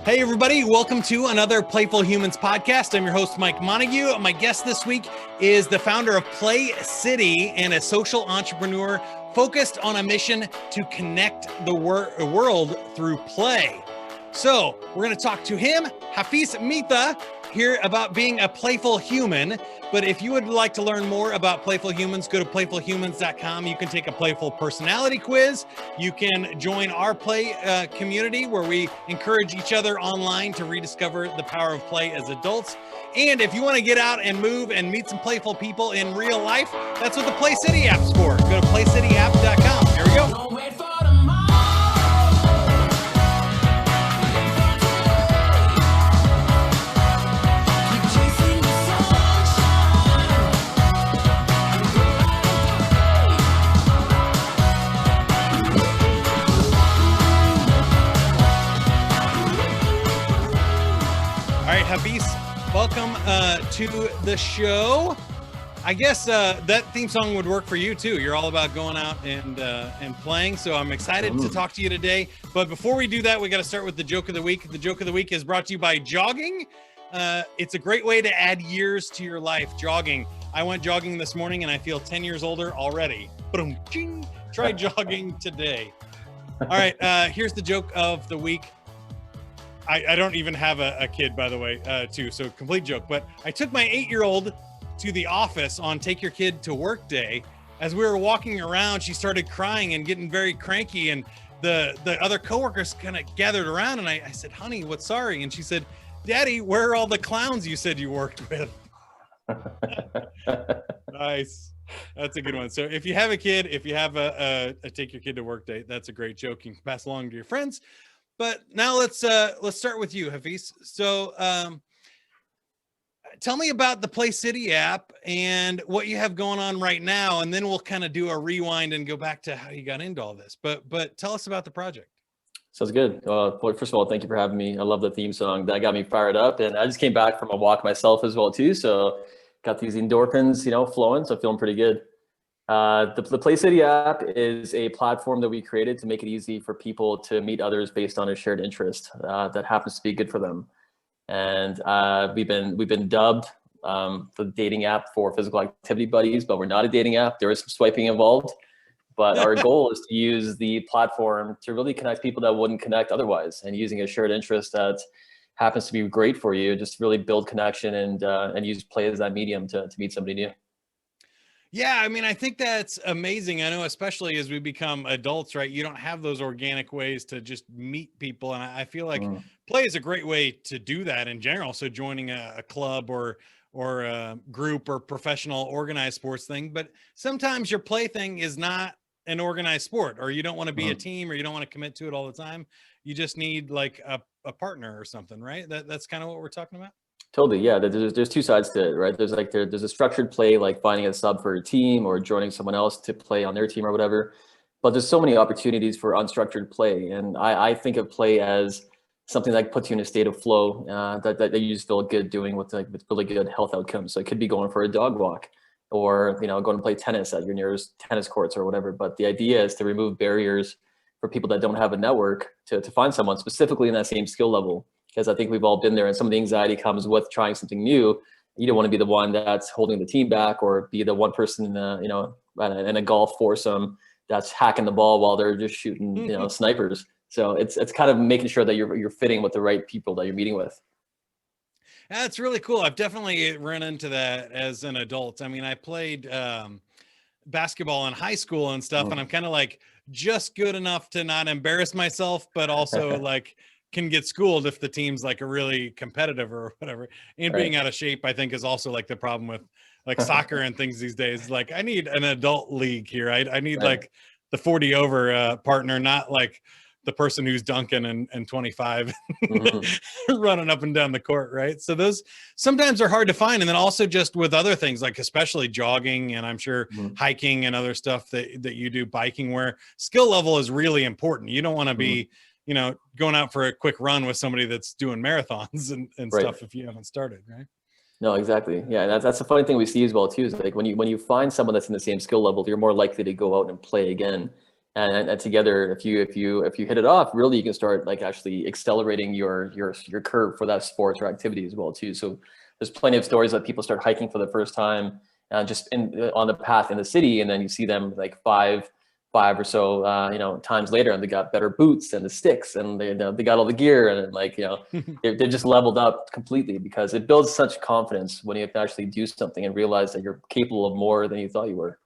Hey everybody, welcome to another Playful Humans podcast. I'm your host, Mike Montague. My guest this week is the founder of PlayCity and a social entrepreneur focused on a mission to connect the world through play. So we're going to talk to him, Hafiz Mitha, here about being a playful human. But if you would like to learn more about Playful Humans, go to playfulhumans.com. You can take a playful personality quiz. You can join our play community where we encourage each other online to rediscover the power of play as adults. And if you want to get out and move and meet some playful people in real life, that's what the PlayCity app's for. Go to playcityapp.com. Here we go. Hafiz, welcome to the show. I guess that theme song would work for you too. You're all about going out and playing, so I'm excited to talk to you today. But before we do that, we got to start with the joke of the week. The joke of the week is brought to you by jogging. It's a great way to add years to your life. Jogging. I went jogging this morning and I feel 10 years older already. Boom, ching. Try jogging today. All right, here's the joke of the week. I don't even have a kid, by the way, too, so complete joke. But I took my 8-year-old to the office on Take Your Kid to Work Day. As we were walking around, she started crying and getting very cranky, and the other coworkers kind of gathered around, and I said, honey, what's sorry? And she said, Daddy, where are all the clowns you said you worked with? Nice. That's a good one. So if you have a kid, if you have a Take Your Kid to Work Day, that's a great joke. You can pass along to your friends. But now let's start with you, Hafiz. So tell me about the PlayCity app and what you have going on right now, and then we'll kind of do a rewind and go back to how you got into all this. But tell us about the project. Sounds good. First of all, thank you for having me. I love the theme song. That got me fired up, and I just came back from a walk myself as well too. So got these endorphins, flowing. So feeling pretty good. The PlayCity app is a platform that we created to make it easy for people to meet others based on a shared interest that happens to be good for them. And we've been dubbed the dating app for physical activity buddies, but we're not a dating app. There is some swiping involved, but our goal is to use the platform to really connect people that wouldn't connect otherwise, and using a shared interest that happens to be great for you, just really build connection and use play as that medium to meet somebody new. Yeah, I mean, I think that's amazing. I know, especially as we become adults, right? You don't have those organic ways to just meet people. And I feel like play is a great way to do that in general. So joining a club or a group or professional organized sports thing. But sometimes your play thing is not an organized sport, or you don't want to be a team, or you don't want to commit to it all the time. You just need like a partner or something, right? That's kind of what we're talking about. Totally, yeah. There's two sides to it, right? There's a structured play, like finding a sub for a team or joining someone else to play on their team or whatever. But there's so many opportunities for unstructured play, and I think of play as something that puts you in a state of flow that you just feel good doing with really good health outcomes. So it could be going for a dog walk, or going to play tennis at your nearest tennis courts or whatever. But the idea is to remove barriers for people that don't have a network to find someone specifically in that same skill level. Because I think we've all been there, and some of the anxiety comes with trying something new. You don't want to be the one that's holding the team back, or be the one person in a golf foursome that's hacking the ball while they're just shooting snipers. So it's kind of making sure that you're fitting with the right people that you're meeting with. That's really cool. I've definitely run into that as an adult. I mean, I played basketball in high school and stuff, and I'm kind of like just good enough to not embarrass myself, but also like can get schooled if the team's like a really competitive or whatever. And being out of shape, I think, is also like the problem with like soccer and things these days. Like I need an adult league here. I need like the 40 over partner, not like the person who's dunking and 25 running up and down the court, right? So those sometimes are hard to find. And then also just with other things, like especially jogging, and I'm sure hiking and other stuff that you do, biking, where skill level is really important. You don't want to be going out for a quick run with somebody that's doing marathons and stuff if you haven't started, right? No, exactly. Yeah, that's the funny thing we see as well too, is like when you find someone that's in the same skill level, you're more likely to go out and play again. And together, if you hit it off, really, you can start like actually accelerating your curve for that sport or activity as well too. So there's plenty of stories that people start hiking for the first time, just on the path in the city, and then you see them like five or so times later, and they got better boots and the sticks, and they got all the gear, and like they're just leveled up completely, because it builds such confidence when you can actually do something and realize that you're capable of more than you thought you were.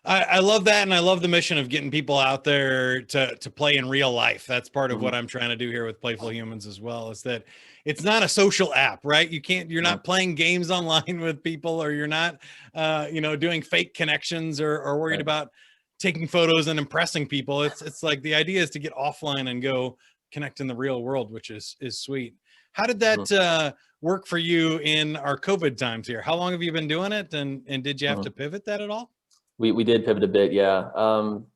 I love that, and I love the mission of getting people out there to play in real life. That's part of what I'm trying to do here with Playful Humans as well, is that it's not a social app, right? You're not playing games online with people, or you're not doing fake connections, or worried about taking photos and impressing people. It's like the idea is to get offline and go connect in the real world, which is sweet. How did that work for you in our COVID times here? How long have you been doing it, and did you have to pivot that at all? We did pivot a bit, yeah.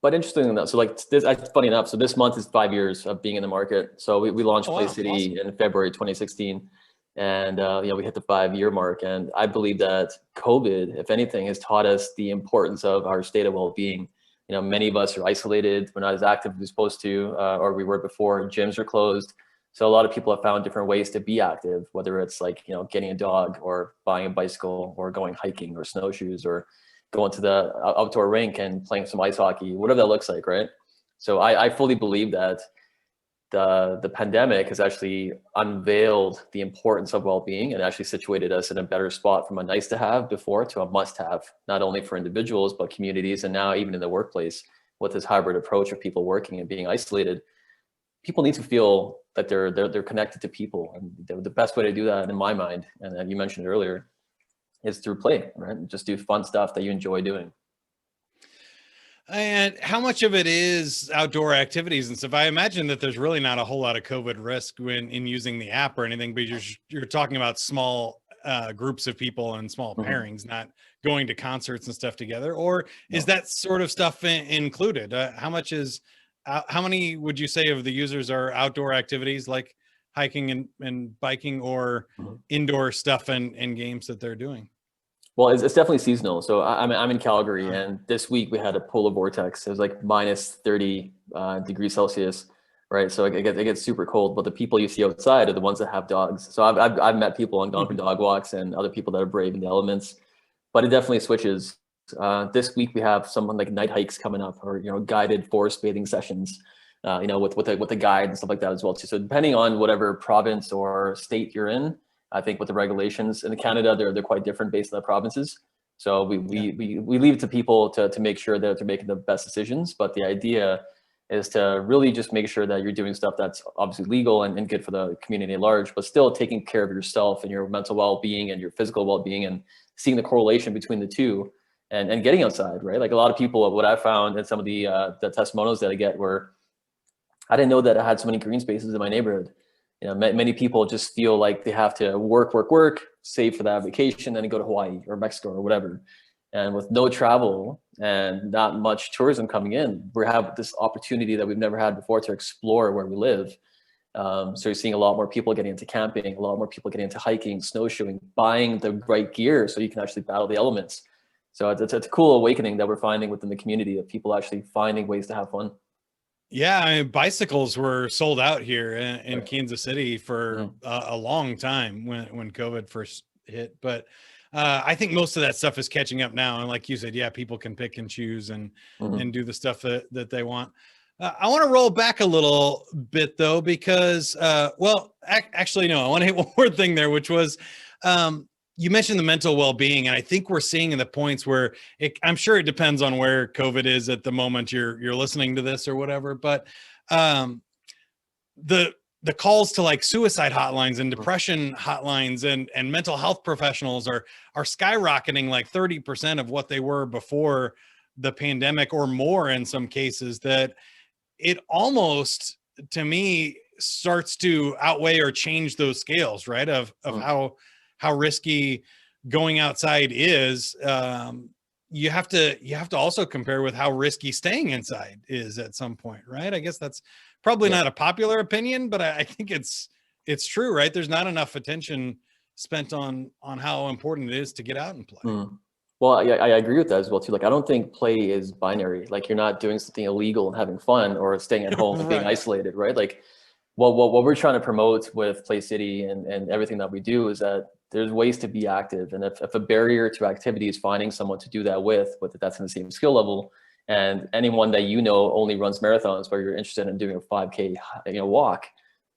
But interesting enough, so like this, funny enough, so this month is 5 years of being in the market. So we launched PlayCity in February 2016, and we hit the 5-year mark. And I believe that COVID, if anything, has taught us the importance of our state of well-being. Many of us are isolated. We're not as active as we're supposed to, or we were before. Gyms are closed. So a lot of people have found different ways to be active, whether it's like, getting a dog, or buying a bicycle, or going hiking, or snowshoes, or going to the outdoor rink and playing some ice hockey, whatever that looks like, right? So I fully believe that the pandemic has actually unveiled the importance of well-being, and actually situated us in a better spot from a nice to have before to a must have, not only for individuals, but communities, and now even in the workplace, with this hybrid approach of people working and being isolated. People need to feel that they're connected to people. And the best way to do that, in my mind, and you mentioned it earlier, is through play, right? Just do fun stuff that you enjoy doing. And how much of it is outdoor activities and stuff? I imagine that there's really not a whole lot of COVID risk in using the app or anything, but you're talking about small groups of people and small pairings, not going to concerts and stuff together. Or is that sort of stuff included? How many would you say of the users are outdoor activities like hiking and biking, or indoor stuff and games that they're doing? Well, it's definitely seasonal. So I'm in Calgary, and this week we had a polar vortex. It was like minus 30 degrees Celsius, right? So it gets super cold. But the people you see outside are the ones that have dogs. So I've met people and gone for dog walks, and other people that are brave in the elements. But it definitely switches. This week we have some like night hikes coming up, or guided forest bathing sessions. With a guide and stuff like that as well too. So depending on whatever province or state you're in, I think with the regulations in Canada, they're quite different based on the provinces. So we leave it to people to make sure that they're making the best decisions. But the idea is to really just make sure that you're doing stuff that's obviously legal and good for the community at large, but still taking care of yourself and your mental well-being and your physical well-being, and seeing the correlation between the two, and getting outside, right? Like a lot of people, what I found in some of the testimonials that I get were, I didn't know that I had so many green spaces in my neighborhood. Many people just feel like they have to work, save for that vacation, then go to Hawaii or Mexico or whatever. And with no travel and not much tourism coming in, we have this opportunity that we've never had before to explore where we live. So you're seeing a lot more people getting into camping, a lot more people getting into hiking, snowshoeing, buying the right gear so you can actually battle the elements. So it's a cool awakening that we're finding within the community of people actually finding ways to have fun. Yeah, I mean, bicycles were sold out here in Kansas City for a long time when COVID first hit. But I think most of that stuff is catching up now. And like you said, yeah, people can pick and choose and do the stuff that they want. I want to roll back a little bit though, because actually, no, I want to hit one more thing there, which was you mentioned the mental well-being, and I think we're seeing the points where I'm sure it depends on where COVID is at the moment you're listening to this or whatever, but the calls to like suicide hotlines and depression hotlines and mental health professionals are skyrocketing like 30% of what they were before the pandemic, or more in some cases, that it almost, to me, starts to outweigh or change those scales, right? Of how risky going outside is. You have to also compare with how risky staying inside is at some point, right? I guess that's probably not a popular opinion, but I think it's true, right? There's not enough attention spent on how important it is to get out and play. Well, I agree with that as well too. Like, I don't think play is binary. Like, you're not doing something illegal and having fun, or staying at home and being Right. isolated, right? Like, what we're trying to promote with PlayCity and everything that we do is that there's ways to be active. And if a barrier to activity is finding someone to do that with that's in the same skill level, and anyone that you know only runs marathons where you're interested in doing a 5K, walk,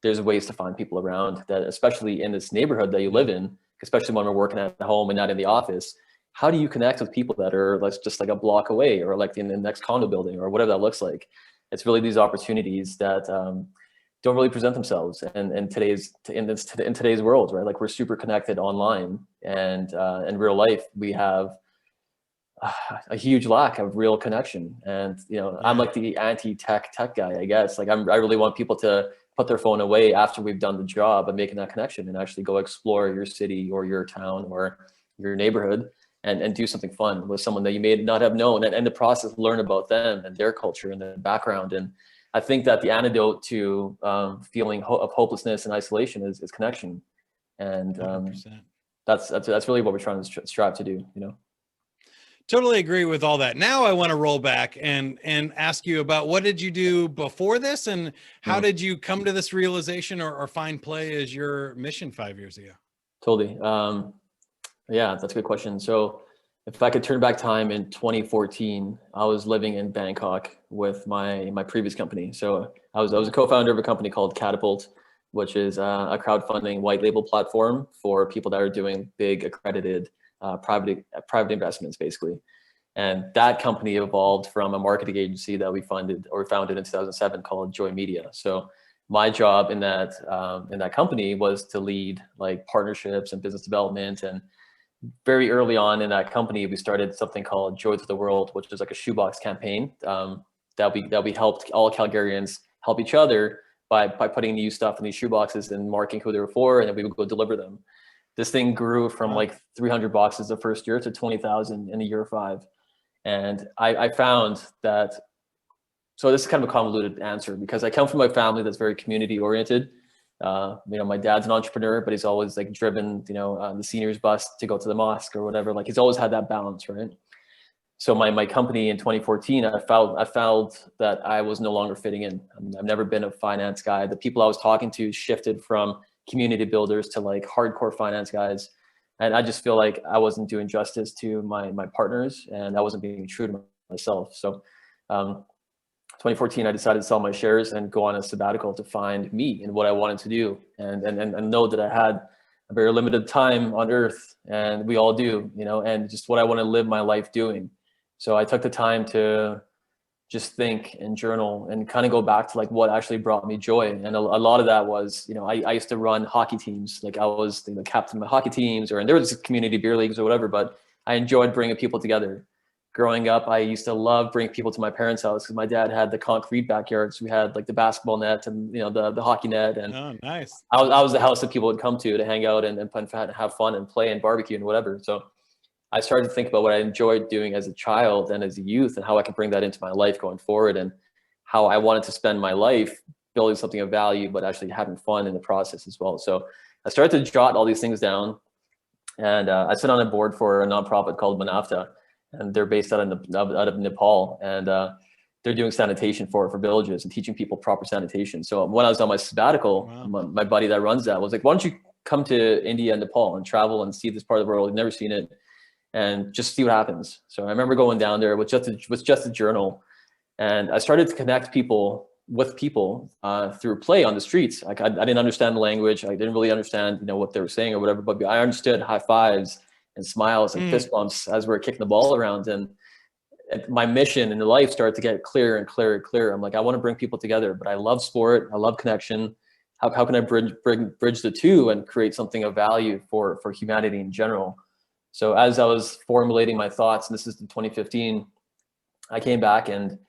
there's ways to find people around that, especially in this neighborhood that you live in, especially when we're working at home and not in the office. How do you connect with people that are just like a block away, or like in the next condo building, or whatever that looks like? It's really these opportunities that don't really present themselves in today's world, right? Like, we're super connected online, and in real life we have a huge lack of real connection. And I'm like the anti-tech guy, I guess. Like, I really want people to put their phone away after we've done the job of making that connection, and actually go explore your city or your town or your neighborhood, and do something fun with someone that you may not have known, and in the process learn about them and their culture and their background. And I think that the antidote to feeling of hopelessness and isolation is connection. And 100%. that's really what we're trying to strive to do, Totally agree with all that. Now I want to roll back and ask you about, what did you do before this, and how did you come to this realization, or find play as your mission 5 years ago? Totally. Yeah, that's a good question. So if I could turn back time, in 2014, I was living in Bangkok with my previous company. So I was a co-founder of a company called Catapult, which is a crowdfunding white label platform for people that are doing big accredited private investments, basically. And that company evolved from a marketing agency that we founded in 2007 called Joy Media. So my job in that company was to lead like partnerships and business development. And very early on in that company, we started something called Joy to the World, which is like a shoebox campaign that we helped all Calgarians help each other by putting new stuff in these shoeboxes and marking who they were for, and then we would go deliver them. This thing grew from like 300 boxes the first year to 20,000 in the year 5. And I found that, so this is kind of a convoluted answer, because I come from a family that's very community oriented. My dad's an entrepreneur, but he's always like driven, the seniors bus to go to the mosque or whatever. Like, he's always had that balance, right? So my company in 2014, I found that I was no longer fitting in. I've never been a finance guy. The people I was talking to shifted from community builders to like hardcore finance guys. And I just feel like I wasn't doing justice to my partners, and I wasn't being true to myself. So 2014, I decided to sell my shares and go on a sabbatical to find me and what I wanted to do, and know that I had a very limited time on earth, and we all do, and just what I want to live my life doing. So I took the time to just think and journal and kind of go back to like what actually brought me joy. And a lot of that was, I used to run hockey teams. Like, I was the captain of my hockey teams, and there was community beer leagues or whatever, but I enjoyed bringing people together. Growing up, I used to love bringing people to my parents' house, because my dad had the concrete backyards. We had like the basketball net and the hockey net, and Oh, nice. I was the house that people would come to hang out and have fun and play and barbecue and whatever. So I started to think about what I enjoyed doing as a child and as a youth, and how I could bring that into my life going forward, and how I wanted to spend my life building something of value, but actually having fun in the process as well. So I started to jot all these things down, and I sit on a board for a nonprofit called Manavta, and they're based out of Nepal, and they're doing sanitation for villages and teaching people proper sanitation. So when I was on my sabbatical, my buddy that runs that was like, why don't you come to India and Nepal and travel and see this part of the world? You've never seen it, and just see what happens. So I remember going down there with just a journal, and I started to connect people with people through play on the streets. Like, I didn't understand the language. I didn't really understand, what they were saying or whatever, but I understood high fives and smiles and fist bumps as we're kicking the ball around. And my mission in life started to get clearer and clearer and clearer. I'm like, I want to bring people together, but I love sport. I love connection. How can I bridge the two and create something of value for humanity in general? So as I was formulating my thoughts, and this is in 2015, I came back, and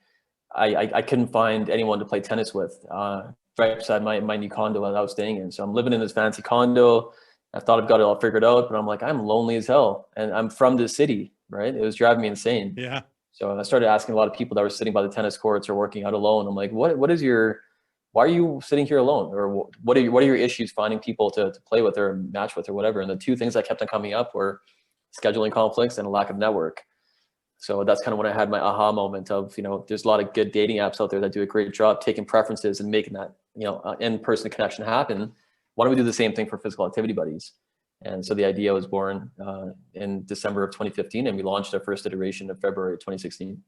I couldn't find anyone to play tennis with right beside my new condo that I was staying in. So I'm living in this fancy condo. I thought I've got it all figured out, but I'm like, I'm lonely as hell, and I'm from the city, right? It was driving me insane. Yeah. So I started asking a lot of people that were sitting by the tennis courts or working out alone. I'm like, why are you sitting here alone? Or what are your issues finding people to play with or match with or whatever? And the two things that kept on coming up were scheduling conflicts and a lack of network. So that's kind of when I had my aha moment of, there's a lot of good dating apps out there that do a great job taking preferences and making that, in-person connection happen. Why don't we do the same thing for physical activity buddies? And so the idea was born in December of 2015, and we launched our first iteration in February of 2016.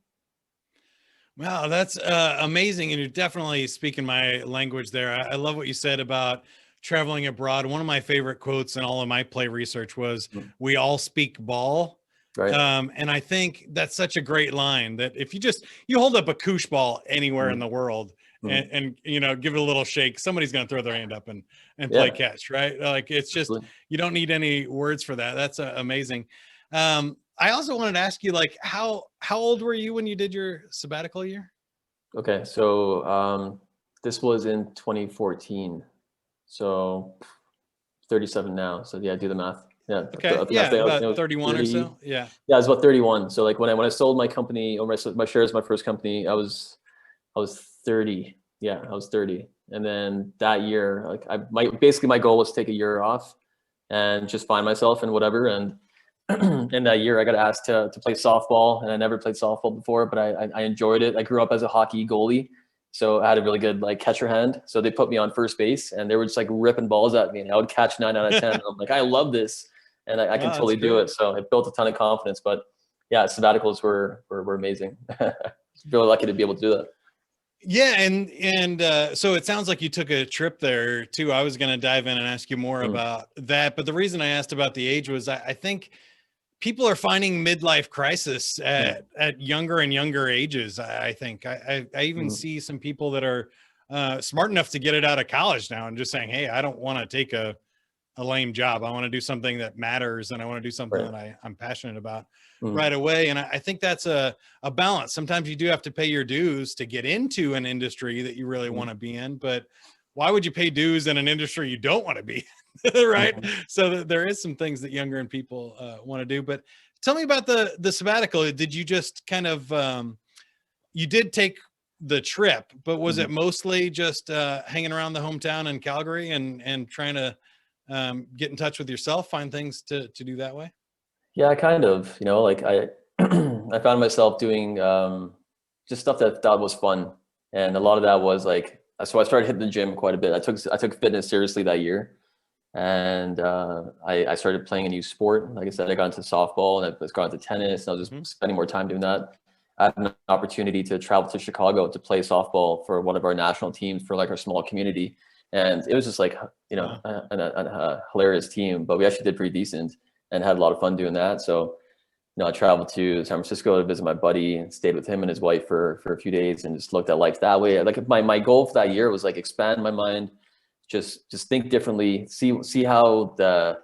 Wow, that's amazing. And you're definitely speaking my language there. I love what you said about traveling abroad. One of my favorite quotes in all of my play research was, "We all speak ball." Right. And I think that's such a great line, that if you hold up a koosh ball anywhere in the world and give it a little shake, somebody's going to throw their hand up and play catch, right? Like, it's just, you don't need any words for that. That's amazing. I also wanted to ask you, like, how old were you when you did your sabbatical year? Okay. So this was in 2014. So 37 now. So yeah, do the math. Yeah. Okay. About 31 or so. Yeah. Yeah, I was about 31. So like when I sold my company, or my shares, my first company, I was 30. Yeah, I was 30. And then that year, like basically my goal was to take a year off and just find myself and whatever. And in that year, I got asked to play softball, and I never played softball before, but I enjoyed it. I grew up as a hockey goalie, so I had a really good like catcher hand. So they put me on first base, and they were just like ripping balls at me, and I would catch 9 out of 10. I'm like, I love this, and I can totally do it. So it built a ton of confidence. But yeah, sabbaticals were amazing. Really lucky to be able to do that. Yeah, and so it sounds like you took a trip there too. I was going to dive in and ask you more about that, but the reason I asked about the age was I think people are finding midlife crisis at younger and younger ages. I think I even see some people that are smart enough to get it out of college now and just saying, hey, I don't want to take a lame job. I want to do something that matters, and I want to do something that I'm passionate about right away. And I think that's a balance. Sometimes you do have to pay your dues to get into an industry that you really want to be in, but why would you pay dues in an industry you don't want to be in? Right. So there is some things that younger people want to do. But tell me about the sabbatical. Did you just kind of, you did take the trip, but was it mostly just hanging around the hometown in Calgary and trying to get in touch with yourself, find things to do that way? Yeah, kind of, like I found myself doing just stuff that I thought was fun. And a lot of that was like, so I started hitting the gym quite a bit. I took fitness seriously that year. And I started playing a new sport. Like I said, I got into softball, and I got into tennis, and I was just spending more time doing that. I had an opportunity to travel to Chicago to play softball for one of our national teams for like our small community. And it was just like, a hilarious team, but we actually did pretty decent and had a lot of fun doing that. So, I traveled to San Francisco to visit my buddy and stayed with him and his wife for a few days and just looked at life that way. Like my goal for that year was like expand my mind, just think differently, see how the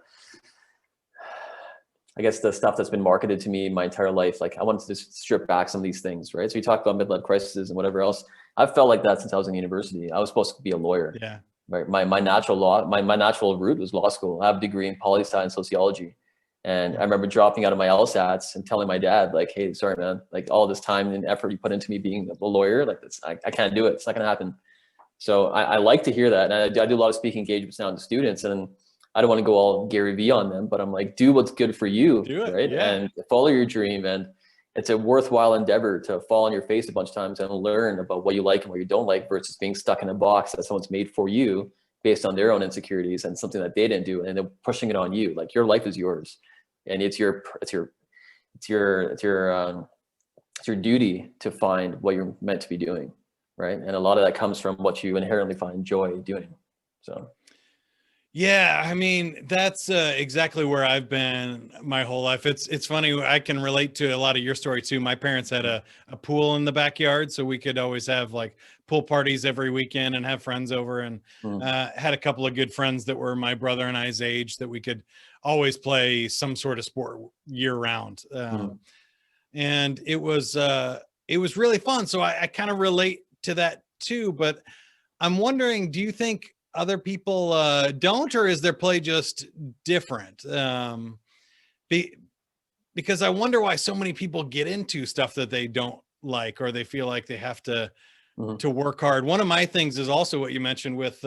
stuff that's been marketed to me my entire life. Like I wanted to just strip back some of these things, right? So we talked about midlife crises and whatever else. I've felt like that since I was in university. I was supposed to be a lawyer. Yeah. Right. My natural route was law school. I have a degree in poli-sci and sociology. And I remember dropping out of my LSATs and telling my dad, like, hey, sorry, man, like all this time and effort you put into me being a lawyer, like I can't do it. It's not going to happen. So I like to hear that. And I do a lot of speaking engagements now to students, and I don't want to go all Gary Vee on them, but I'm like, do what's good for you, right? Yeah. And follow your dream. And it's a worthwhile endeavor to fall on your face a bunch of times and learn about what you like and what you don't like versus being stuck in a box that someone's made for you based on their own insecurities and something that they didn't do, and they're pushing it on you. Like your life is yours, and it's your duty to find what you're meant to be doing, right? And a lot of that comes from what you inherently find joy doing. So. Yeah, I mean, that's exactly where I've been my whole life. It's funny, I can relate to a lot of your story too. My parents had a pool in the backyard, so we could always have like pool parties every weekend and have friends over, and had a couple of good friends that were my brother and I's age that we could always play some sort of sport year round. And it was really fun. So I kind of relate to that too, but I'm wondering, do you think other people don't, or is their play just different? Because I wonder why so many people get into stuff that they don't like, or they feel like they have to work hard. One of my things is also what you mentioned with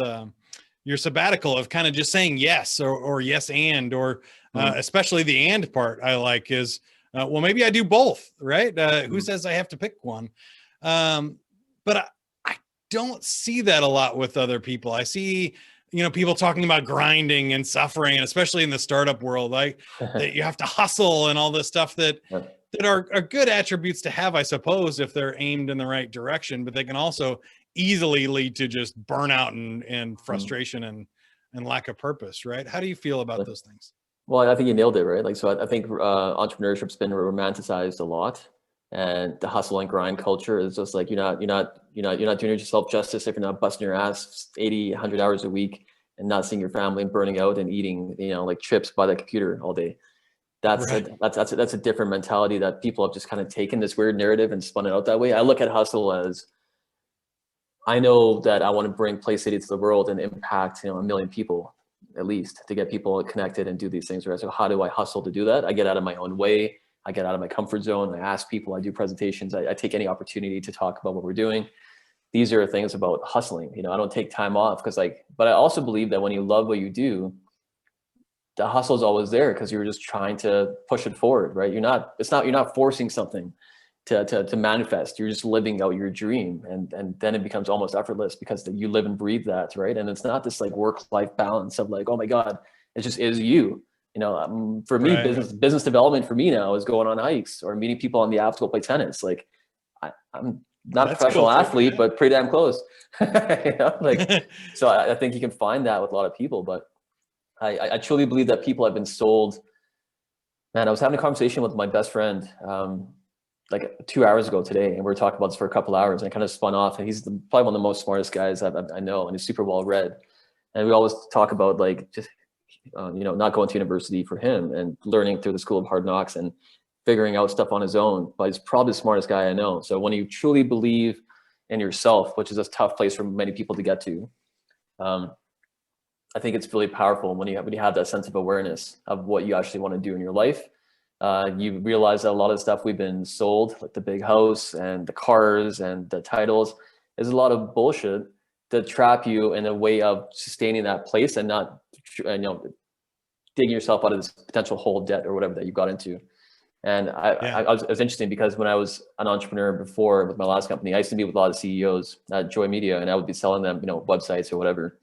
your sabbatical of kind of just saying yes or yes and, or especially the and part I like is, well, maybe I do both, right? Who says I have to pick one? But I don't see that a lot with other people. I see, people talking about grinding and suffering, and especially in the startup world, like that you have to hustle and all this stuff that are good attributes to have, I suppose, if they're aimed in the right direction, but they can also easily lead to just burnout and frustration and lack of purpose, right? How do you feel about those things? Well, I think you nailed it, right? Like, so I think entrepreneurship's been romanticized a lot, and the hustle and grind culture is just like, you're not doing yourself justice if you're not busting your ass 80, 100 hours a week and not seeing your family and burning out and eating, like chips by the computer all day. That's a different mentality that people have just kind of taken this weird narrative and spun it out that way. I look at hustle as, I know that I want to bring PlayCity to the world and impact, 1 million people at least, to get people connected and do these things. Right? So how do I hustle to do that? I get out of my own way. I get out of my comfort zone. I ask people, I do presentations. I take any opportunity to talk about what we're doing. These are things about hustling. I don't take time off but I also believe that when you love what you do, the hustle is always there because you're just trying to push it forward, right? You're not forcing something to manifest. You're just living out your dream, and then it becomes almost effortless because you live and breathe that, right? And it's not this like work-life balance of like, oh my God, it just is you. For me, business development for me now is going on hikes or meeting people on the app to go play tennis. Like I'm not a professional athlete, but pretty damn close. So I think you can find that with a lot of people, but I truly believe that people have been sold. Man, I was having a conversation with my best friend like 2 hours ago today, and we were talking about this for a couple hours, and I kind of spun off. And he's probably one of the most smartest guys I know, and he's super well read. And we always talk about like just not going to university for him and learning through the school of hard knocks and figuring out stuff on his own. But he's probably the smartest guy I know. So when you truly believe in yourself, which is a tough place for many people to get to, I think it's really powerful when you have that sense of awareness of what you actually want to do in your life. You realize that a lot of stuff we've been sold, like the big house and the cars and the titles, is a lot of bullshit to trap you in a way of sustaining that place and not, digging yourself out of this potential hole debt or whatever that you got into. And it was interesting because when I was an entrepreneur before with my last company, I used to meet with a lot of CEOs at Joy Media, and I would be selling them, websites or whatever.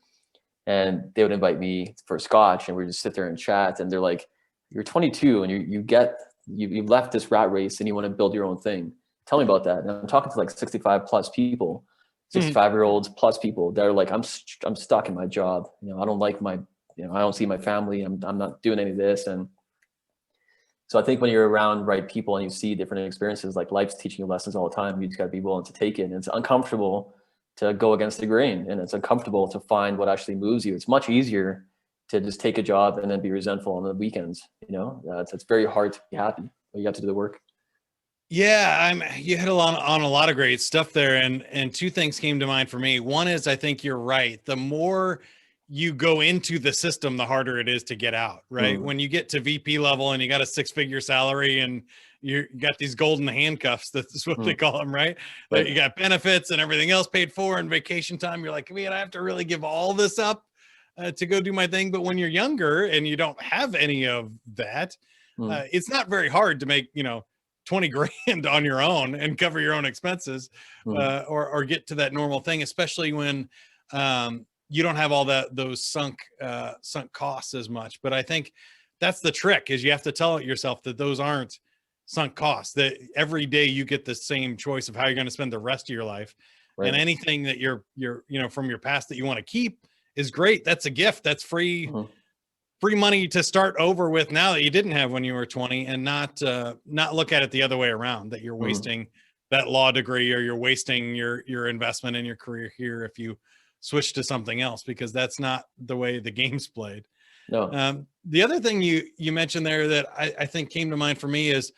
And they would invite me for scotch, and we'd just sit there and chat. And they're like, "You're 22 and you left this rat race and you want to build your own thing. Tell me about that." And I'm talking to like 65 plus people, 65-year-olds plus people that are like, I'm stuck in my job. I don't like I don't see my family. I'm not doing any of this. And so I think when you're around right people and you see different experiences, like life's teaching you lessons all the time, you just got to be willing to take it. And it's uncomfortable to go against the grain, and it's uncomfortable to find what actually moves you. It's much easier to just take a job and then be resentful on the weekends. It's very hard to be happy, but you have to do the work. Yeah, you hit on a lot of great stuff there, and two things came to mind for me. One is, I think you're right. The more you go into the system, the harder it is to get out, right? When you get to VP level and you got a 6-figure salary and you got these golden handcuffs, that's what they call them, right? But you got benefits and everything else paid for and vacation time. You're like, man, I have to really give all this up to go do my thing. But when you're younger and you don't have any of that, it's not very hard to make, 20 grand on your own and cover your own expenses, or get to that normal thing, especially when you don't have all those sunk costs as much. But I think that's the trick, is you have to tell yourself that those aren't sunk costs, that every day you get the same choice of how you're going to spend the rest of your life. And anything that you're from your past that you want to keep is great. That's a gift. That's free money to start over with now that you didn't have when you were 20, and not look at it the other way around, that you're wasting that law degree, or you're wasting your investment in your career here if you switch to something else, because that's not the way the game's played. No. The other thing you mentioned there that I think came to mind for me is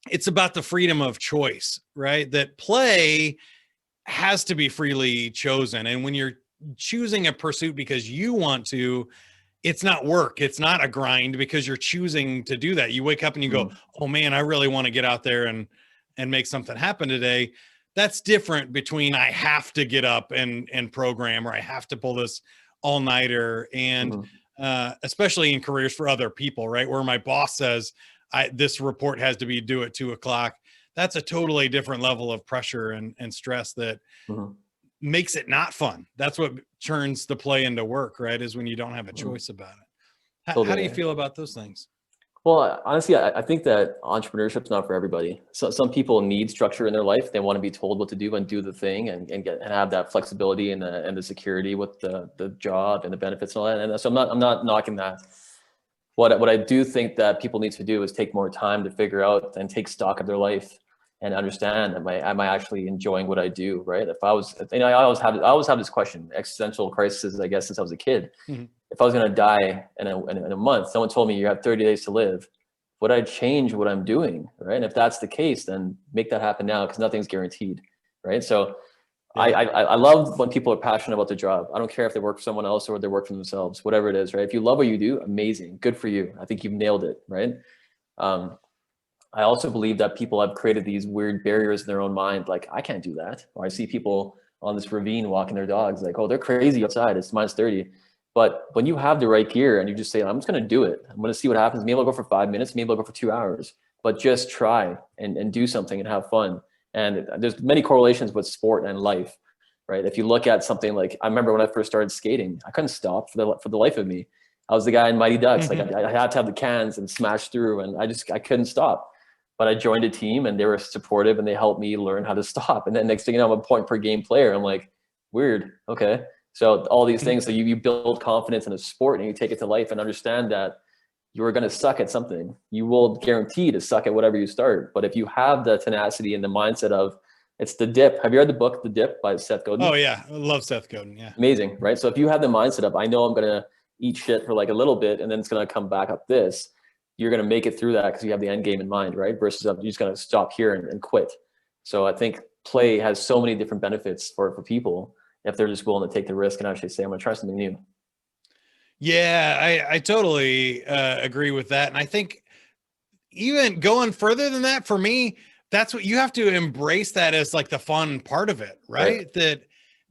it's about the freedom of choice, right? That play has to be freely chosen. And when you're choosing a pursuit because you want to, it's not work. It's not a grind, because you're choosing to do that. You wake up and you go, oh man, I really want to get out there and make something happen today. That's different between I have to get up and program, or I have to pull this all-nighter, and especially in careers for other people, right? Where my boss says, this report has to be due at 2:00. That's a totally different level of pressure and stress that makes it not fun. That's what turns the play into work, right? Is when you don't have a choice about it. How do you feel about those things? Well, honestly, I think that entrepreneurship's not for everybody. So some people need structure in their life. They want to be told what to do and do the thing and have that flexibility and the security with the job and the benefits and all that. And so I'm not knocking that. What I do think that people need to do is take more time to figure out and take stock of their life and understand, am I actually enjoying what I do, right? If I was, I always have this question, existential crisis, I guess, since I was a kid. If I was going to die in a month, someone told me you have 30 days to live, would I change what I'm doing, right? And if that's the case, then make that happen now, because nothing's guaranteed, right? So I love when people are passionate about their job. I don't care if they work for someone else or they work for themselves, whatever it is, right? If you love what you do, amazing, good for you. I think you've nailed it, right? I also believe that people have created these weird barriers in their own mind, like, I can't do that. Or I see people on this ravine walking their dogs, like, oh, they're crazy outside, it's -30. But when you have the right gear and you just say, I'm just going to do it, I'm going to see what happens. Maybe I'll go for 5 minutes, maybe I'll go for 2 hours, but just try and do something and have fun. And there's many correlations with sport and life, right? If you look at something like, I remember when I first started skating, I couldn't stop for the life of me. I was the guy in Mighty Ducks. Like I had to have the cans and smash through, and I couldn't stop. But I joined a team and they were supportive and they helped me learn how to stop. And then next thing you know, I'm a point per game player. I'm like, weird. Okay. So all these things, so you build confidence in a sport and you take it to life and understand that you are going to suck at something. You will guarantee to suck at whatever you start. But if you have the tenacity and the mindset of, it's the dip. Have you read the book, The Dip by Seth Godin? Oh yeah. I love Seth Godin. Yeah. Amazing. Right. So if you have the mindset of, I know I'm going to eat shit for like a little bit and then it's going to come back up this, you're going to make it through that because you have the end game in mind, right? Versus you're just going to stop here and quit. So I think play has so many different benefits for people if they're just willing to take the risk and actually say, I'm going to try something new. Yeah, I totally agree with that. And I think even going further than that, for me, that's what you have to embrace, that as like the fun part of it, right? That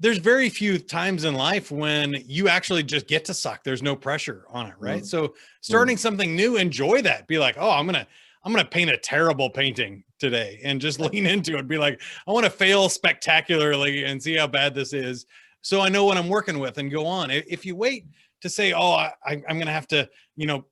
there's very few times in life when you actually just get to suck. There's no pressure on it, right? So starting something new, enjoy that. Be like, oh, I'm gonna paint a terrible painting today, and just lean into it. Be like, I want to fail spectacularly and see how bad this is, so I know what I'm working with, and go on. If you wait to say, oh, I'm gonna have to,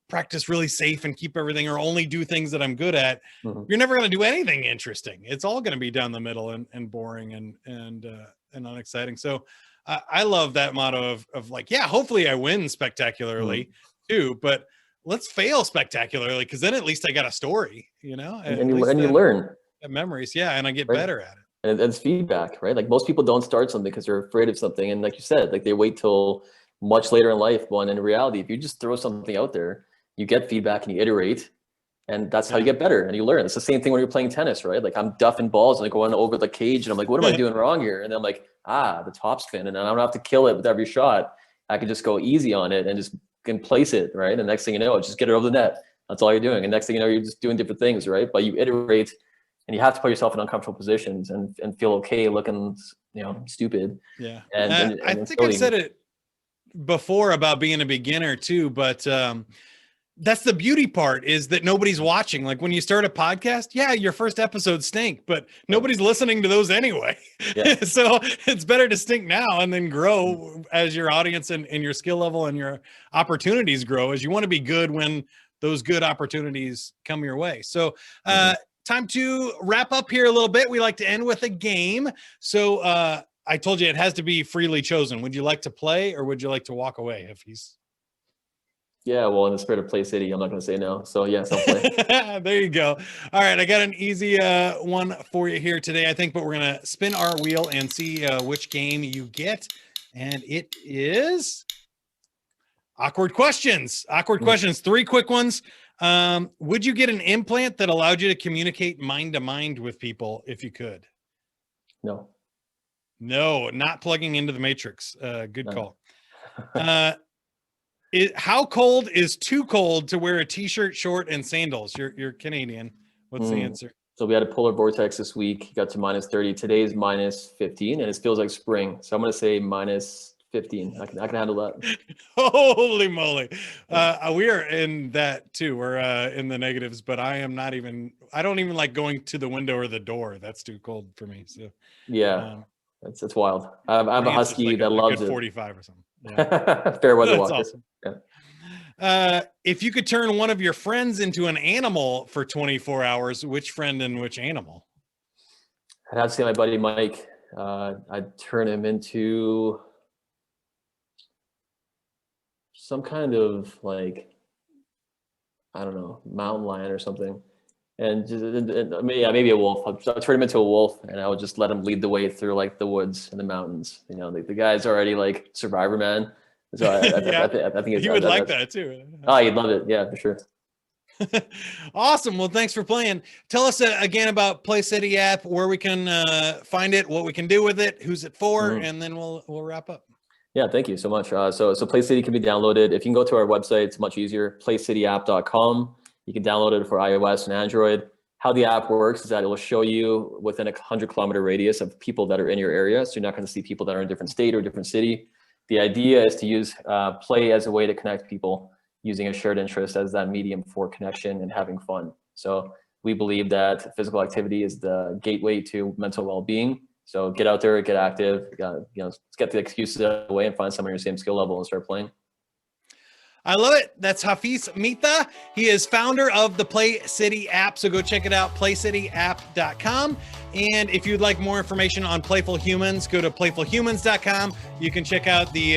practice really safe and keep everything, or only do things that I'm good at, you're never gonna do anything interesting. It's all gonna be down the middle and boring and unexciting. So I love that motto of like, yeah, hopefully I win spectacularly too, but let's fail spectacularly, because then at least I got a story, and you learn memories. Yeah. And I get better at it. And it's feedback, right? Like most people don't start something because they're afraid of something. And like you said, like they wait till much later in life. When in reality, if you just throw something out there, you get feedback and you iterate. And that's how you get better and you learn. It's the same thing when you're playing tennis, right? Like I'm duffing balls and I going over the cage and I'm like, what am I doing wrong here? And then I'm like, the top spin, and I don't have to kill it with every shot. I can just go easy on it and just can place it, right? And the next thing you know, just get it over the net. That's all you're doing. And next thing you know, you're just doing different things, right? But you iterate, and you have to put yourself in uncomfortable positions and feel okay looking, stupid. Yeah. And I think I've said it before about being a beginner too, but that's the beauty part, is that nobody's watching. Like when you start a podcast, yeah, your first episodes stink, but nobody's listening to those anyway. Yeah. So it's better to stink now and then grow as your audience and your skill level and your opportunities grow, as you want to be good when those good opportunities come your way. So time to wrap up here a little bit. We like to end with a game. So I told you it has to be freely chosen. Would you like to play, or would you like to walk away, Hafiz? Yeah, well, in the spirit of PlayCity, I'm not going to say no. So yes, I'll play. There you go. All right, I got an easy one for you here today, I think, but we're going to spin our wheel and see which game you get. And it is awkward questions. Awkward questions. 3 quick ones. Would you get an implant that allowed you to communicate mind to mind with people if you could? No. No, not plugging into the Matrix. Good call. How cold is too cold to wear a t-shirt, short, and sandals? You're Canadian. What's the answer? So we had a polar vortex this week. Got to -30. Today's -15, and it feels like spring. So I'm going to say 15. I can handle that. Holy moly. We are in that too. We're in the negatives, but I don't even like going to the window or the door. That's too cold for me. So yeah, it's wild. I have a husky like that loves good it. 45 or something. Yeah. Fair weather That's walker. awesome. Yeah. If you could turn one of your friends into an animal for 24 hours, which friend and which animal? I'd have to say my buddy Mike. I'd turn him into some kind of like, I don't know, mountain lion or something. And just, maybe a wolf. I'll turn him into a wolf, and I would just let him lead the way through like the woods and the mountains. You know, the guy's already like survivor man. So I think he would like that too. Oh, he'd love it. Yeah, for sure. Awesome. Well, thanks for playing. Tell us again about PlayCity app, where we can find it, what we can do with it, who's it for, and then we'll wrap up. Yeah, thank you so much. So PlayCity can be downloaded. If you can go to our website, it's much easier, playcityapp.com. You can download it for iOS and Android. How the app works is that it will show you within a 100-kilometer radius of people that are in your area. So you're not going to see people that are in a different state or different city. The idea is to use play as a way to connect people, using a shared interest as that medium for connection and having fun. So we believe that physical activity is the gateway to mental well-being. So get out there, get active, let's get the excuses out of the way and find someone on your same skill level and start playing. I love it. That's Hafiz Mitha. He is founder of the PlayCity app. So go check it out, playcityapp.com. And if you'd like more information on Playful Humans, go to playfulhumans.com. You can check out the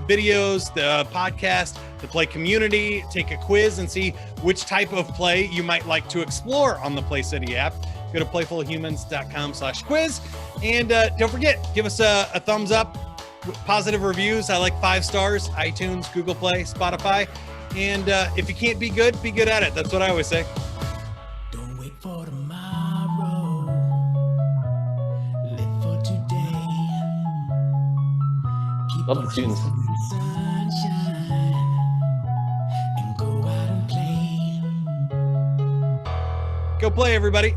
videos, the podcast, the play community, take a quiz and see which type of play you might like to explore on the PlayCity app. Go to playfulhumans.com/quiz. And don't forget, give us a thumbs up. Positive reviews. I like 5 stars, iTunes, Google Play, Spotify. And if you can't be good at it. That's what I always say. Don't wait for tomorrow. Live for today. Keep Love the tunes. sunshine and go out and play. Go play, everybody.